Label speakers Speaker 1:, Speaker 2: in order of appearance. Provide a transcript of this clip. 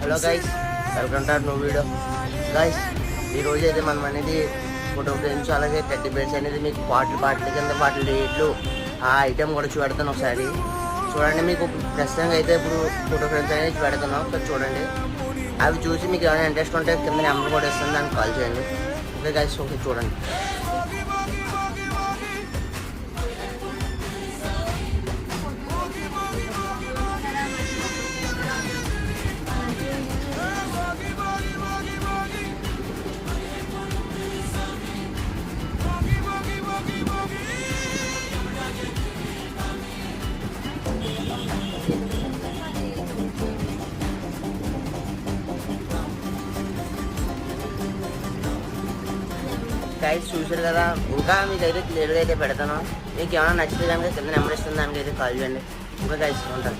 Speaker 1: Hello guys, welcome to new video. Guys, ఈరోజు అయితే మనం అనేది ఫోటో ఫ్రేమ్స్ అలాగే టెడ్డీ బేర్స్ అనేది మీకు పాటల కింద వాటి రేట్లు ఆ ఐటెం కూడా చూపెడతాను. ఒకసారి చూడండి. మీకు ప్రస్తుతంగా అయితే ఇప్పుడు ఫోటో ఫ్రేమ్స్ అనేది పెడుతున్నాం. ఒకసారి చూడండి. అవి చూసి మీకు ఏమైనా ఇంట్రెస్ట్ ఉంటే కింద నెంబర్ కూడా ఇస్తుంది, దానికి కాల్ చేయండి. ఓకే గైస్, ఒకసారి చూడండి. గైస్ చూసారు కదా, ఇంకా మీకు అయితే క్లియర్గా అయితే పెడతాను. మీకు ఏమైనా నచ్చితే కనుక కింద నెంబర్ ఇస్తుంది, దానికి అయితే కాల్ చేయండి. ఇంకా గైస్ ఉంటాను.